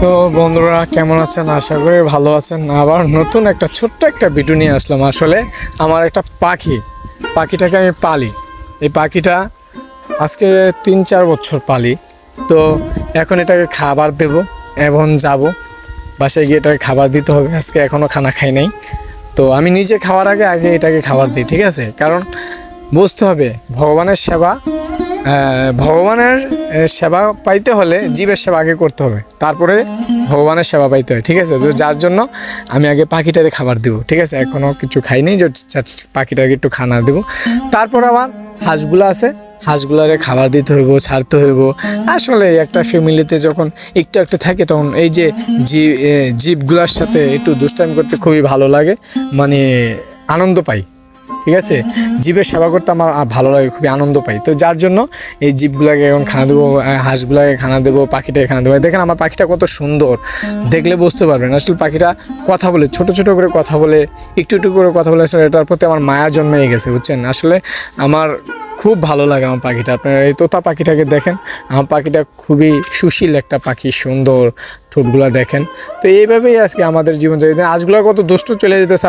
তো বন্ধুরা কেমন আছেন? আশা করি ভালো আছেন। আবার নতুন একটা ছোট্ট একটা ভিডিও নিয়ে আসলাম। আসলে আমার একটা পাখিটাকে আমি পালি। এই পাখিটা আজকে 3-4 বছর পালি। তো এখন এটাকে খাবার দেব এবং যাব বাসায় গিয়ে এটাকে খাবার দিতে হবে। আজকে এখনও খানা খাই নাই। তো আমি নিজে খাওয়ার আগে এটাকে খাবার দিই, ঠিক আছে? কারণ বুঝতে হবে ভগবানের সেবা, ভগবানের সেবা পাইতে হলে জীবের সেবা আগে করতে হবে, তারপরে ভগবানের সেবা পাইতে হয়, ঠিক আছে? তো যার জন্য আমি আগে পাখিটারে খাবার দেবো, ঠিক আছে? এখনও কিছু খাইনি, যে পাখিটাকে একটু খানা দেবো। তারপর আমার হাঁসগুলো আছে, হাঁসগুলারে খাবার দিতে হইব, ছাড়তে হইব। আসলে একটা ফ্যামিলিতে যখন একটু একটু থাকে তখন এই যে জীবগুলার সাথে একটু দুষ্টামি করতে খুবই ভালো লাগে, মানে আনন্দ পাই, ঠিক আছে? জীবের সেবা করতে আমার ভালো লাগে, খুবই আনন্দ পাই। তো যার জন্য এই জীবগুলোকে এখন খানা দেবো, হাঁসগুলোকে খানা দেবো, পাখিটাকে খানা দেবো। দেখেন আমার পাখিটা কত সুন্দর, দেখলে বুঝতে পারবেন। আসলে পাখিটা কথা বলে, ছোট ছোট করে কথা বলে, একটু একটু করে কথা বলে। আসলে এটার প্রতি আমার মায়া জন্মে গেছে, বুঝছেন? আসলে আমার খুব ভালো লাগে আমার পাখিটা। আপনারা এই তোতা পাখিটাকে দেখেন, আমার পাখিটা খুবই সুশীল একটা পাখি, সুন্দর ঠোঁটগুলা দেখেন। তো এইভাবেই আজকে আমাদের জীবন চলছে। হাঁসগুলো কত দুষ্ট চলে যেতেছে,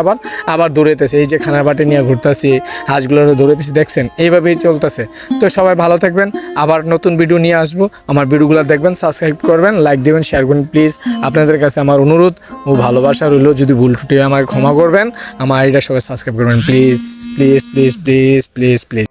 আবার দৌড়াইতেছে। এই যে খানার বাটি নিয়ে ঘুরতেছি, হাঁসগুলোরও দৌড়াইতেছি, দেখছেন? এইভাবেই চলতেছে। তো সবাই ভালো থাকবেন, আবার নতুন ভিডিও নিয়ে আসবো। আমার ভিডিওগুলো দেখবেন, সাবস্ক্রাইব করবেন, লাইক দেবেন, শেয়ার করবেন প্লিজ। আপনাদের কাছে আমার অনুরোধ ও ভালোবাসা রইল। যদি ভুল ত্রুটি আমাকে ক্ষমা করবেন। আমার আইডিটা সবাই সাবস্ক্রাইব করবেন please please please please please please.